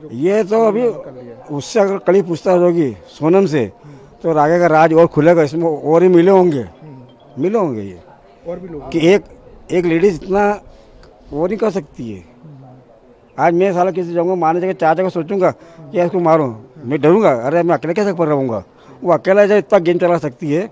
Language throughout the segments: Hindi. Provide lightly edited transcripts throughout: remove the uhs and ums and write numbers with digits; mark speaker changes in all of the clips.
Speaker 1: जो
Speaker 2: ये तो अभी
Speaker 1: कर लिया है?
Speaker 2: उससे अगर कड़ी पूछताछ होगी सोनम से तो आगे का राज और खुलेगा, इसमें और ही मिले होंगे, मिले होंगे ये
Speaker 1: और भी लोग
Speaker 2: कि
Speaker 1: हैं।
Speaker 2: एक एक लेडीज इतना वो नहीं कर सकती है। आज मैं साला किसी जाऊंगा मारने जगह चाचा को सोचूंगा कि यार इसको मारूं, मैं डरूंगा, अरे मैं अकेले कैसे पर रहूंगा। वो अकेला जब इतना गेम चला सकती है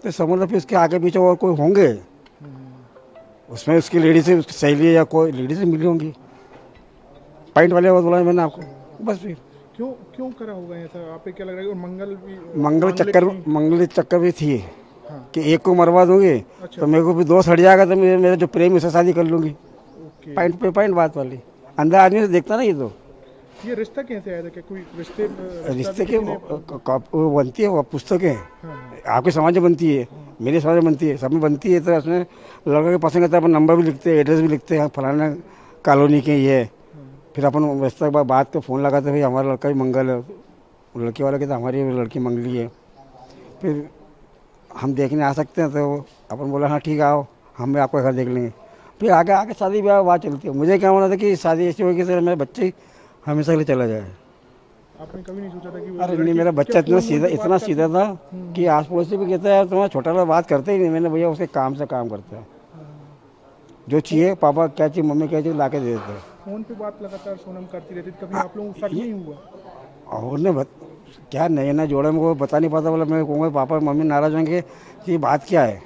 Speaker 2: तो समझ लो फिर उसके आगे पीछे और कोई होंगे, उसमें उसकी लेडीज से उसकी सहेली या कोई लेडीज से मिली होंगी। पॉइंट वाले बात बोला मैंने आपको, बस फिर
Speaker 1: क्यों क्यों करा होगा ऐसा, आप क्या लग रहा है? और मंगल भी मांगलिक थी।
Speaker 2: मंगल चक्कर भी थी
Speaker 1: हाँ।
Speaker 2: कि एक को मरवा दूंगी
Speaker 1: अच्छा।
Speaker 2: तो मेरे को भी दोस्त हट जाएगा तो मेरा जो प्रेम उससे शादी कर लूंगी।
Speaker 1: ओके।
Speaker 2: पॉइंट पे पॉइंट बात वाली, अंदर आदमी से देखता ना ये तो
Speaker 1: ये रिश्ता कैसे आया था? क्या कोई रिश्ता भी
Speaker 2: रिश्ते के
Speaker 1: किसी ने?
Speaker 2: वो बनती है, वो पुस्तकें
Speaker 1: हाँ।
Speaker 2: आपके समाज में बनती है, मेरे समाज में बनती है, सब में बनती है। तो उसमें लड़का के पसंद करता है, अपन नंबर भी लिखते हैं, एड्रेस भी लिखते हैं, फलाना कॉलोनी के ये। फिर अपन व्यवस्था के बाद बात को फ़ोन लगाते, भाई हमारा लड़का भी मंगल है, लड़के वाले के तो हमारी लड़की मंगली है। फिर हम देखने आ सकते हैं, तो अपन बोला हाँ ठीक है आओ, हम भी आपका घर देख लेंगे। फिर आगे आगे शादी ब्याह बात चलती है। मुझे क्या होना था कि शादी ऐसी होगी कि मेरे बच्चे ही हमेशा के लिए चला जाए।
Speaker 1: आपने कभी नहीं सोचा था कि वो
Speaker 2: अरे नहीं,
Speaker 1: लड़की
Speaker 2: मेरा
Speaker 1: क्या
Speaker 2: बच्चा
Speaker 1: फोन वोन पे
Speaker 2: इतना
Speaker 1: बात
Speaker 2: सीधा
Speaker 1: करती?
Speaker 2: था कि आस पड़ोस से भी कहता है यार तुम्हारा छोटा वाला बात करते ही नहीं। मैंने भैया उसके काम से काम करता है, जो चाहिए पापा क्या चाहिए मम्मी क्या चाहिए ला के दे देते हैं।
Speaker 1: फोन पे बात लगातार सोनम करती रहती थी, कभी आप लोगों को शक
Speaker 2: ये
Speaker 1: नहीं हुआ?
Speaker 2: और ने क्या नए नए जोड़े में को बता नहीं पाता, बोला मैं कहूँगा पापा मम्मी नाराज होंगे कि बात क्या है,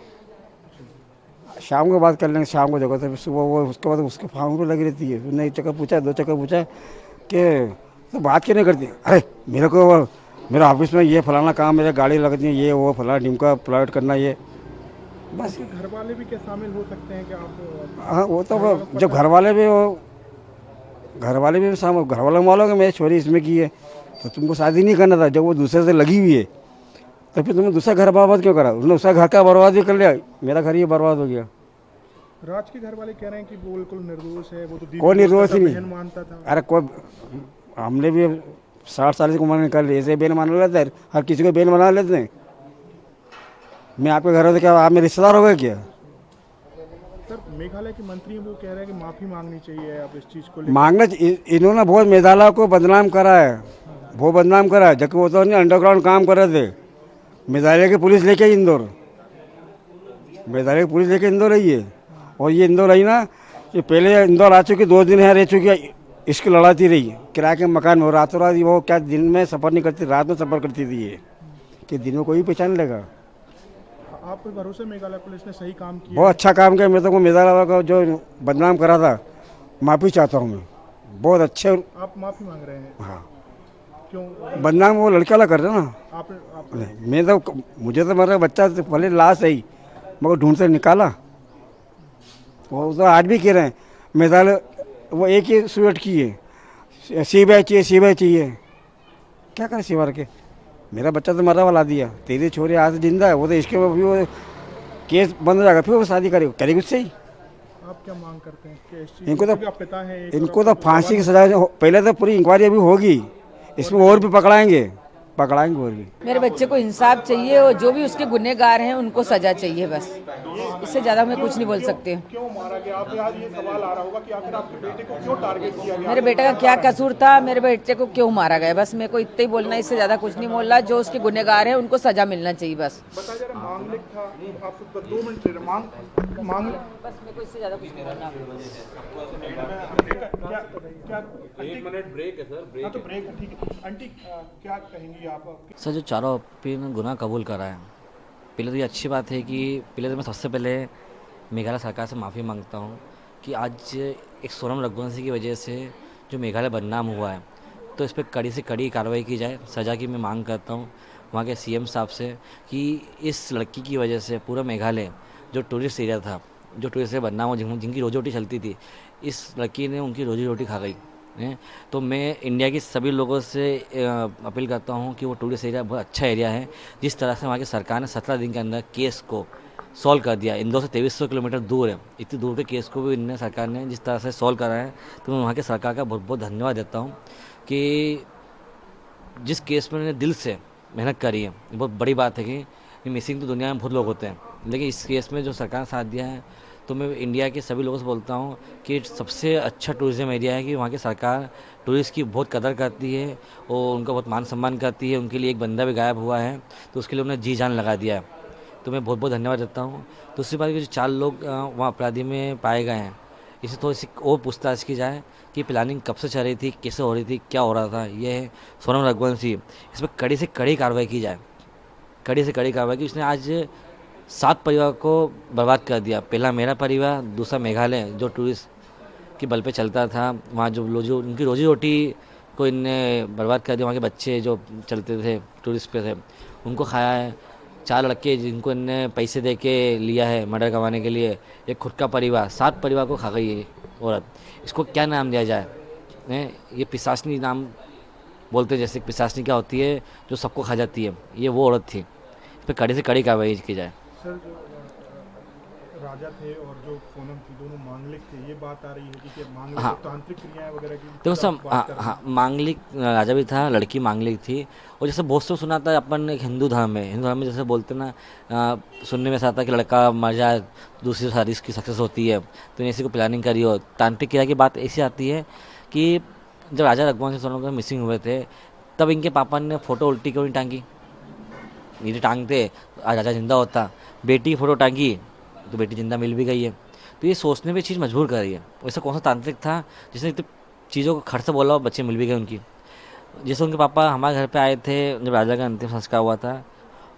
Speaker 2: शाम को बात कर लेंगे। शाम को देखो तो सुबह वो उसके बाद उसके फार्म पे लगी रहती है। उसने एक चक्कर पूछा, दो चक्कर पूछा कि तो बात क्यों नहीं करती। अरे मेरे को मेरा ऑफिस में ये फलाना काम, मेरे गाड़ी लगती है, ये वो फलाना ढिमका प्लाट करना ये बस।
Speaker 1: उसके घर वाले भी क्या शामिल हो सकते हैं कि आप?
Speaker 2: हाँ वो तो
Speaker 1: घर वालों को
Speaker 2: जब
Speaker 1: पता है?
Speaker 2: घर वाले भी शाम घर वालों को मालूम है मेरी छोरी इसमें की है, तो तुमको शादी नहीं करना था। जब वो दूसरे से लगी हुई है तो फिर तुमने दूसरा घर बर्बाद क्यों करा। उसने उसका घर का बर्बाद भी कर लिया, मेरा घर ही बर्बाद हो गया।
Speaker 1: राज के घर वाले कह रहे हैं कि वो बिल्कुल निर्दोष है, वो तो दीदी
Speaker 2: कोई
Speaker 1: बोलता
Speaker 2: निर्दोष
Speaker 1: था,
Speaker 2: ही
Speaker 1: बहन
Speaker 2: नहीं।
Speaker 1: मानता था।
Speaker 2: अरे कोई, हमने भी 60 साल की उम्र निकाल ली, ऐसे बेन बना लेते हैं, हर किसी को बेन बना लेते हैं। मैं आपके घर में तो क्या आप मेरे रिश्तेदार हो गए क्या।
Speaker 1: सर मेघालय के मंत्री वो कह रहे हैं कि माफी मांगनी चाहिए आप इस चीज को लेकर।
Speaker 2: मांगना इन्होंने बहुत मेघालय को बदनाम करा है, बहुत बदनाम करा है। जबकि वो तो नहीं अंडरग्राउंड काम कर रहे थे। मेघालय की पुलिस लेके इंदौर, मेघालय की पुलिस लेके इंदौर आई है। और ये इंदौर आई ना, ये पहले इंदौर आ चुकी, 2 दिन यहाँ रह चुकी है, इसकी लड़ाती रही किराए के मकान में। रातों रात वो क्या दिन में सफ़र नहीं करती, रात में सफ़र करती थी ये, कि दिन में कोई पहचान लेगा।
Speaker 1: आप पे भरोसे मेघालय पुलिस ने सही काम किया
Speaker 2: बहुत
Speaker 1: है?
Speaker 2: अच्छा काम किया। मैं तो मेघालय का जो बदनाम करा था, माफ़ी चाहता हूँ मैं, बहुत अच्छे।
Speaker 1: आप माफी मांग रहे हैं?
Speaker 2: हाँ,
Speaker 1: क्यों?
Speaker 2: बदनाम वो लड़के वाला कर रहे ना।
Speaker 1: आप
Speaker 2: नहीं, मैं तो मुझे तो मेरा बच्चा तो भले लाश है ही, मगर ढूंढ से निकाला। वो तो आज भी कह रहे हैं मेघालय, वो एक ही स्वेट की है, सीबीआई चाहिए, सीबीआई चाहिए। क्या करें सिवा के, मेरा बच्चा तो मरा वाला दिया, तेरी छोरी आज जिंदा है, वो तो इसके भी वो केस बंद हो जाएगा, फिर वो शादी करेगी, करेगी उससे ही।
Speaker 1: आप क्या मांग करते हैं कि इस चीज
Speaker 2: इनको तो
Speaker 1: क्योंकि आप पिता हैं एक,
Speaker 2: इनको
Speaker 1: और
Speaker 2: तो
Speaker 1: आपका
Speaker 2: फांसी की
Speaker 1: परिवार
Speaker 2: सजा पहले तो पूरी इंक्वायरी अभी होगी, इसमें और भी पकड़ाएंगे और भी।
Speaker 3: मेरे बच्चे को इंसाफ चाहिए और जो भी उसके गुनहगार हैं उनको सजा चाहिए, बस इससे ज़्यादा मैं कुछ नहीं बोल सकती।
Speaker 1: क्यों मारा गया? आप आज ये सवाल आ रहा होगा कि आखिर आपके बेटे को क्यों टारगेट किया गया?
Speaker 3: मेरे बेटे का क्या कसूर था, मेरे बेटे को क्यों मारा गया, बस मेरे को इतना ही बोलना है, इससे ज़्यादा कुछ नहीं बोलना। जो उसके गुनहगार हैं उनको सजा मिलना चाहिए बस।
Speaker 1: बता जरा, मांगलिक था आपको 2 मिनट दे रहा, मांग
Speaker 3: बस मेरे को इससे ज़्यादा कुछ नहीं बोलना।
Speaker 1: क्या क्या
Speaker 4: 1 मिनट ब्रेक है सर, ब्रेक
Speaker 1: हाँ तो ब्रेक है, ठीक है। आंटी क्या कहेंगी आप?
Speaker 5: सर जो चारों आरोपी ने गुनाह कबूल करा है, पहले तो ये अच्छी बात है कि पहले तो मैं सबसे पहले मेघालय सरकार से माफ़ी मांगता हूँ कि आज एक सोनम रघुवंशी की वजह से जो मेघालय बदनाम हुआ है, तो इस पर कड़ी से कड़ी कार्रवाई की जाए, सज़ा की मैं मांग करता हूँ वहाँ के सीएम साहब से कि इस लड़की की वजह से पूरा मेघालय जो टूरिस्ट एरिया था, जो टूरिस्ट एरिया बदनाम हो, जिनकी रोजी रोटी चलती थी, इस लड़की ने उनकी रोजी रोटी खा गई है। तो मैं इंडिया की सभी लोगों से अपील करता हूँ कि वो टूरिस्ट एरिया बहुत अच्छा एरिया है। जिस तरह से वहाँ की सरकार ने 17 दिन के अंदर केस को सॉल्व कर दिया, इंदौर से 2300 किलोमीटर दूर है, इतनी दूर के केस को भी इन्हें सरकार ने जिस तरह से सॉल्व करा है, तो मैं वहाँ की सरकार का बहुत बहुत धन्यवाद देता हूँ कि जिस केस में उन्होंने दिल से मेहनत करी है। बहुत बड़ी बात है कि मिसिंग तो दुनिया में बहुत लोग होते हैं, लेकिन इस केस में जो सरकार ने साथ दिया है तो मैं इंडिया के सभी लोगों से बोलता हूँ कि सबसे अच्छा टूरिज़्म एरिया है कि वहाँ की सरकार टूरिस्ट की बहुत कदर करती है और उनका बहुत मान सम्मान करती है। उनके लिए एक बंदा भी गायब हुआ है तो उसके लिए उन्होंने जी जान लगा दिया है, तो मैं बहुत बहुत धन्यवाद देता हूँ। दूसरी बात कि जो 4 लोग वहाँ अपराधी में पाए गए हैं, इसे थोड़ी सी और पूछताछ की जाए कि प्लानिंग कब से चल रही थी, कैसे हो रही थी, क्या हो रहा था। ये है सोनम रघुवंशी, इस पर कड़ी से कड़ी कार्रवाई की जाए, कड़ी से कड़ी कार्रवाई की। उसने आज 7 परिवार को बर्बाद कर दिया। पहला मेरा परिवार, दूसरा मेघालय जो टूरिस्ट की बल पे चलता था, वहाँ जो उनकी रोजी रोटी को इनने बर्बाद कर दिया। वहाँ के बच्चे जो चलते थे टूरिस्ट पे थे उनको खाया है। 4 लड़के जिनको इनने पैसे दे के लिया है मर्डर करवाने के लिए, एक खुद का परिवार, 7 परिवार को खा गई है औरत। इसको क्या नाम दिया जाए? ये पिशाचनी नाम बोलते हैं, जैसे पिशाचनी क्या होती है जो सबको खा जाती है, ये वो औरत थी। इस पर कड़ी से कड़ी कार्रवाई की जाए।
Speaker 1: सर जो राजा थे और जो सोनम थी दोनों मांगलिक थे, ये बात आ रही है कि मांगलिक
Speaker 5: हाँ।
Speaker 1: तांत्रिक क्रियाएं वगैरह की
Speaker 5: देखो सब,
Speaker 1: बात कर रहे हैं।
Speaker 5: हाँ, मांगलिक राजा भी था, लड़की मांगलिक थी। और जैसे बहुत से सुना था अपन एक हिंदू धर्म में जैसे बोलते ना, सुनने में ऐसा आता है कि लड़का मर जाए दूसरी शादी इसकी सक्सेस होती है, तो ऐसी को प्लानिंग करी हो। तांत्रिक क्रिया की बात ऐसी आती है कि जब राजा रघुवंश सोनम को मिसिंग हुए थे तब इनके पापा ने फ़ोटो उल्टी क्यों नहीं टांगी? यदि टांगते आज राजा जिंदा होता। बेटी की फ़ोटो टांगी तो बेटी जिंदा मिल भी गई है। तो ये सोचने पे चीज़ मजबूर कर रही है। वैसा कौन सा तांत्रिक था जिसने इतनी चीज़ों को खट से बोला और बच्चे मिल भी गए उनकी? जैसे उनके पापा हमारे घर पे आए थे जब राजा का अंतिम संस्कार हुआ था,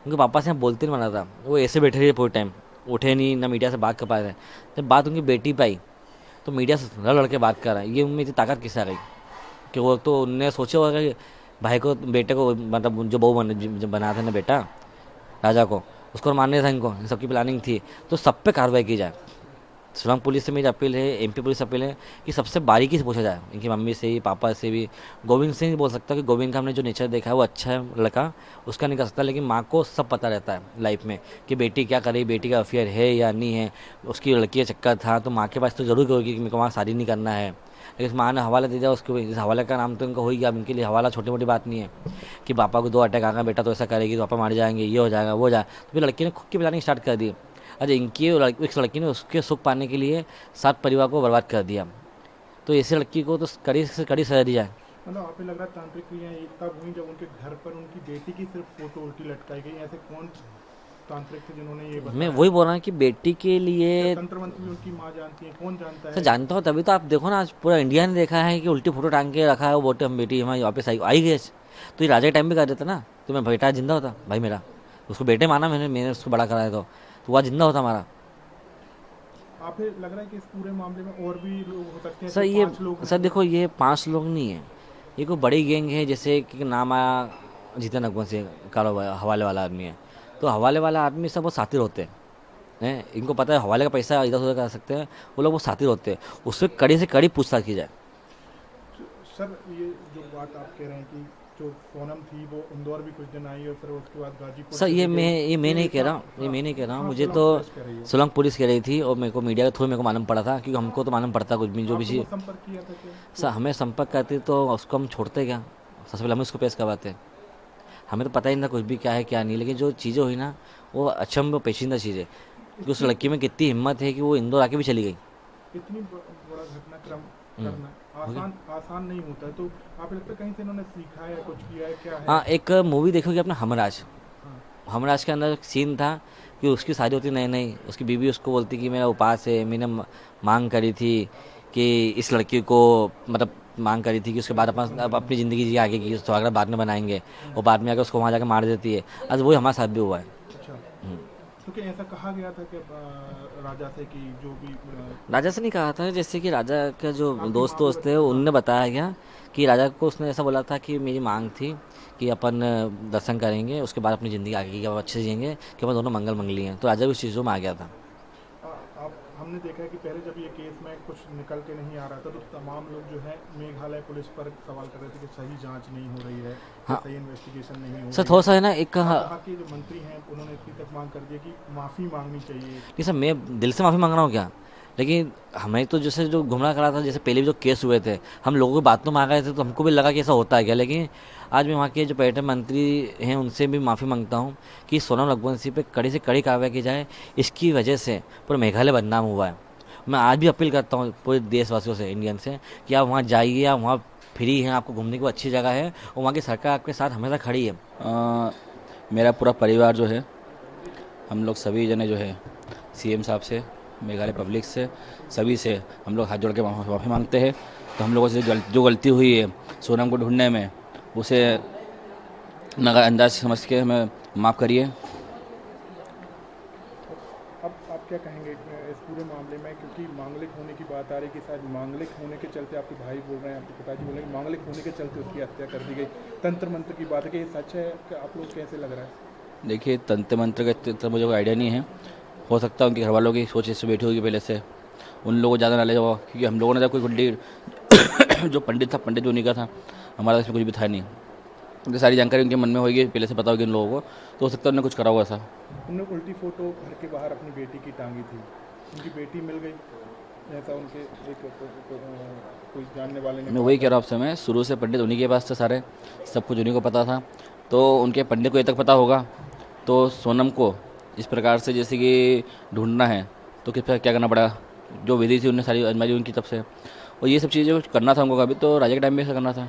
Speaker 5: उनके पापा से बोलते नहीं बना था, वो ऐसे बैठे रहे पूरे टाइम, उठे नहीं, ना मीडिया से बात कर पाए थे। जब बात उनकी बेटी पे आई तो मीडिया से लड़ लड़ के बात कर रहा है। ये उनमें इतनी ताकत किससे आ गई कि वो तो उनने सोचा होगा कि भाई को, बेटे को, मतलब जो बहू बना था ना बेटा राजा को, उसको मारने था इनको, इन सबकी प्लानिंग थी। तो सब पे कार्रवाई की जाए। शिलांग पुलिस से मेरी अपील है, एमपी पुलिस से अपील है कि सबसे बारीकी से पूछा जाए, इनकी मम्मी से ही, पापा से भी। गोविंद से नहीं बोल सकता कि गोविंद का हमने जो नेचर देखा है वो अच्छा है लड़का, उसका नहीं कर सकता, लेकिन माँ को सब पता रहता है लाइफ में कि बेटी क्या कर रही, बेटी का अफेयर है या नहीं है, उसकी लड़की का चक्कर था, तो माँ के पास तो जरूर कहोगी कि मेरे को वहाँ शादी नहीं करना है। लेकिन माँ ने हवाला दे दिया उसको, इस हवाले का नाम तो इनका हो ही गया। इनके लिए हवाला छोटी मोटी बात नहीं है कि पापा को 2 अटैक आ गए, बेटा तो ऐसा करेगी तो पापा मार जाएंगे, ये हो जाएगा, वो हो जाएगा। तो फिर लड़की ने खुद की प्लानिंग स्टार्ट कर दी। अच्छा, इस लड़की ने उसके सुख पाने के लिए 7 परिवार को बर्बाद कर दिया। तो ऐसे लड़की को तो कड़ी से कड़ी सजा दी जाए।
Speaker 1: मतलब आप लग रहा है तांत्रिक क्रियाएं तब हुई जब उनके घर पर उनकी बेटी की सिर्फ फोटो उल्टी लटकाई गई। ऐसे कौन तांत्रिक थे जिन्होंने ये बताया?
Speaker 5: मैं वही बोल रहा हूँ कि बेटी के लिए
Speaker 1: तंत्र मंत्र भी उनकी माँ जानती है, कौन जानता
Speaker 5: सर
Speaker 1: है?
Speaker 5: जानता हूँ, तभी तो आप देखो ना आज पूरा इंडिया ने देखा है कि उल्टी फोटो टांग के रखा है, वो बोलते हम बेटी हमारी वापस आई गई। तो ये राजा टाइम भी कर देता ना, तो मैं बेटा जिंदा होता भाई मेरा, उसको बेटे माना मैंने उसको बड़ा कराया तो वह जिंदा होता हमारा।
Speaker 1: आप लग रहा है कि इस पूरे मामले में और भी लोग हो सकते हैं?
Speaker 5: सर
Speaker 1: तो
Speaker 5: ये
Speaker 1: 5 लोग हैं।
Speaker 5: सर देखो, ये 5 लोग नहीं है, ये कोई बड़ी गैंग है। जैसे कि नाम आया जीतन रघुवंशी, हवाले वाला आदमी है, तो हवाले वाला आदमी सब वो साथी होते हैं। इनको पता है हवाले का पैसा इधर उधर कर सकते हैं, वो लोग वो साथी होते हैं। उससे कड़ी से कड़ी पूछताछ की जाए।
Speaker 1: सर ये जो बात आप कह रहे हैं कि जो सोनम थी वो इंदौर भी कुछ दिन आई और फिर उसके बाद गाजीपुर
Speaker 5: सर
Speaker 1: चली
Speaker 5: ये
Speaker 1: गई।
Speaker 5: मैं नहीं कह रहा हूँ, ये मैं नहीं कह रहा हूँ, मुझे तो सोलंग पुलिस कह रही थी और मेरे को मीडिया के थ्रू मेरे को मालूम पड़ा था, क्योंकि हमको तो मालूम पड़ता कुछ भी जो भी
Speaker 1: आपको
Speaker 5: चीज़।
Speaker 1: संपर्क किया था क्या?
Speaker 5: सर हमें संपर्क करते तो उसको हम छोड़ते क्या? सबसे पहले हम उसको पेश करवाते। हमें तो पता ही नहीं था कुछ भी क्या है क्या नहीं, लेकिन जो चीज़ें हुई ना वो अचंभ पेचीदा चीज़ है कि उस लड़की में कितनी हिम्मत है कि वो इंदौर आके भी चली गई।
Speaker 1: इतनी बड़ा घटनाक्रम करना आसान नहीं होता है। तो आप लगता है कहीं से इन्होंने सीखा है, कुछ किया है, क्या है?
Speaker 5: हाँ, एक मूवी देखोगे अपना हमराज, हमराज के अंदर एक सीन था कि उसकी शादी होती नहीं नहीं, उसकी बीवी उसको बोलती कि मेरा उपास है, मैंने मांग करी थी कि इस लड़की को, मतलब मांग करी थी कि उसके बाद अपन अपनी ज़िंदगी जी आगे की स्वागत बाद में बनाएंगे, और बाद में आकर उसको वहाँ जाकर मार देती है। आज वही हमारे साथ भी हुआ है।
Speaker 1: अच्छा, क्योंकि ऐसा कहा गया था कि राजा से कि जो भी
Speaker 5: राजा से नहीं कहा था, जैसे कि राजा का जो दोस्त थे उनने बताया गया कि राजा को उसने ऐसा बोला था कि मेरी मांग थी कि अपन दर्शन करेंगे, उसके बाद अपनी ज़िंदगी आगे की अच्छे से जिएंगे, कि अपन दोनों मंगल मंगली हैं। तो राजा भी उस चीज़ों में आ गया था।
Speaker 1: हमने देखा है कि पहले जब ये केस में कुछ निकल के नहीं आ रहा था तो तमाम लोग जो है मेघालय पुलिस पर सवाल कर रहे थे कि सही जांच नहीं हो रही है,
Speaker 5: हाँ।
Speaker 1: सही इन्वेस्टिगेशन नहीं हो
Speaker 5: सर
Speaker 1: रही
Speaker 5: थोड़ा सा है ना, एक
Speaker 1: वहाँ के जो मंत्री हैं उन्होंने इतनी तक मांग कर दी कि माफ़ी मांगनी चाहिए।
Speaker 5: नहीं सर, मैं दिल से माफ़ी मांग रहा हूँ क्या, लेकिन हमें तो जैसे जो गुमराह करा था, जैसे पहले भी जो केस हुए थे हम लोगों की बात तो मांग रहे थे तो हमको भी लगा कि ऐसा होता है क्या, लेकिन आज मैं वहाँ के जो पर्यटन मंत्री हैं उनसे भी माफ़ी मांगता हूँ कि सोनम रघुवंशी पे कड़ी से कड़ी कार्रवाई की जाए। इसकी वजह से पूरा मेघालय बदनाम हुआ है। मैं आज भी अपील करता हूँ पूरे देशवासियों से, इंडियन से, कि आप वहाँ जाइए, आप वहाँ फ्री हैं, आपको घूमने की वो अच्छी जगह है और वहाँ की सरकार आपके साथ हमेशा खड़ी है।
Speaker 6: मेरा पूरा परिवार जो है, हम लोग सभी जने जो है सीएम साहब से, मेघालय पब्लिक से, सभी से हम लोग हाथ जोड़ के माफ़ी मांगते हैं। तो हम लोगों से जो गलती हुई है सोनम को ढूंढने में, उसे नज़रअंदाज समझ के हमें माफ़ करिए।
Speaker 1: अब आप क्या कहेंगे इस पूरे मामले में, क्योंकि मांगलिक होने की बात आ रही है कि शायद मांगलिक होने के चलते आपके भाई बोल रहे हैं, आपके पिताजी बोल रहे हैं मांगलिक होने के चलते उसकी हत्या कर दी गई। तंत्र मंत्र की बात है कि ये सच है कि आप लोग कैसे लग रहा है?
Speaker 6: देखिए, तंत्र मंत्र का तो मुझे कोई आइडिया नहीं है। हो सकता है उनके घर वालों की सोच इससे बैठी होगी पहले से, उन लोगों को ज़्यादा नॉलेज होगा, क्योंकि हम लोगों ने जब कोई पंडित जो पंडित था, पंडित उन्हीं का था, हमारा इसमें कुछ भी था नहीं। उनकी सारी जानकारी उनके मन में होगी, पहले से पता होगी उन लोगों को, तो हो सकता है उन्होंने कुछ करा हुआ ऐसा।
Speaker 1: उन्होंने उल्टी फोटो घर के बाहर अपनी बेटी की टांगी थी, उनकी बेटी मिल गई ऐसा उनके एक कोई जानने वाले ने।
Speaker 6: मैं वही कह रहा हूँ आपसे, मैं शुरू से पंडित उन्हीं के पास थे, सारे सब कुछ उन्हीं को पता था। तो उनके पंडित को ये तक पता होगा, तो सोनम को इस प्रकार से जैसे कि ढूंढना है तो किस प्रकार क्या करना पड़ा, जो विधि थी उन्हें सारी आजमाई उनकी तब से। और ये सब चीज़ें करना था उनको, कभी तो राजा के टाइम में ऐसा करना था,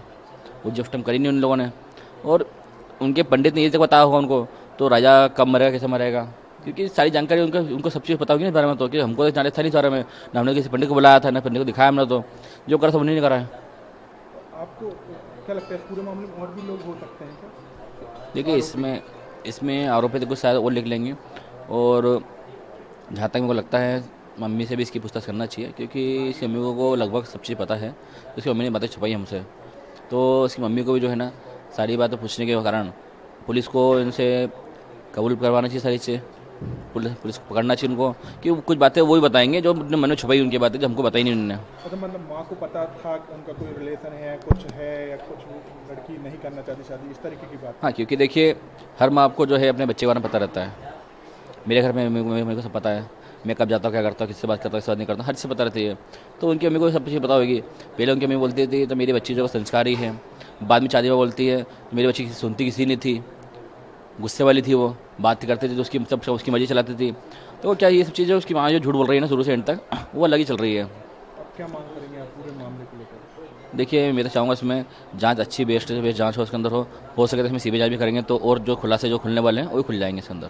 Speaker 6: वो जब टाइम करी नहीं उन लोगों ने। और उनके पंडित ने ये तक बताया होगा उनको, तो राजा कब मरेगा, कैसे मरेगा, क्योंकि सारी जानकारी उनको सब चीज़ पता होगी ना इस बारे में। तो कि हमको तो जाने था नहीं इस बारे में, ना हमने किसी पंडित को बुलाया था, ना पंडित को दिखाया हमने, तो जो करा था उन्हीं ने करा है।
Speaker 1: आपको क्या लगता है इस पूरे मामले में और भी लोग हो सकते हैं क्या?
Speaker 6: देखिए, इसमें आरोपी तो कुछ शायद और लिख लेंगे। और जहाँ तक मेरे को लगता है, मम्मी से भी इसकी पूछताछ करना चाहिए, क्योंकि इसकी मम्मी को लगभग सब चीज़ पता है। उसकी मम्मी ने बातें छुपाई हमसे, तो इसकी मम्मी को भी जो है ना सारी बातें पूछने के कारण पुलिस को इनसे कबूल करवाना चाहिए सारी चीज़ें। पुलिस को पकड़ना चाहिए उनको, कि कुछ बातें वही बताएंगे जो अपने मन में छुपाई उनकी बातें, जो हमको बताई नहीं उन्होंने।
Speaker 1: अच्छा, मतलब माँ को पता था कि उनका कोई रिलेशन है, कुछ है, या कुछ लड़की नहीं करना चाहती शादी, इस तरीके की बात?
Speaker 6: हाँ, क्योंकि देखिए, हर माँ आपको जो है अपने बच्चे के बारे में पता रहता है। मेरे घर में मेरे को सब पता है, मैं कब जाता हूँ, क्या करता हूँ, किससे बात करता हूँ, किससे बात नहीं करता हूँ, हर चीज़ पता रहती है। तो उनकी मम्मी को सब चीज़ पता होगी। पहले उनकी मम्मी बोलती थी तो मेरी बच्ची जो संस्कारी है, बाद में शादी में बोलती है तो मेरी बच्ची सुनती किसी नहीं थी, गुस्से वाली थी, वो बात करती थी तो उसकी सब उसकी मर्जी चलाती थी। तो क्या ये सब चीज़ें उसकी माँ जो झूठ बोल रही है ना शुरू से एंड तक, वो अलग ही चल रही है।
Speaker 1: अब क्या मांग करेंगे आप पूरे मामले को लेकर?
Speaker 6: देखिए, मैं तो चाहूँगा इसमें जांच अच्छी बेस्ट जांच हो, इसके अंदर हो सके तो इसमें सीबीआई जांच भी करेंगे, तो और जो खुलासे जो खुलने वाले हैं वो खुल जाएंगे इसके अंदर।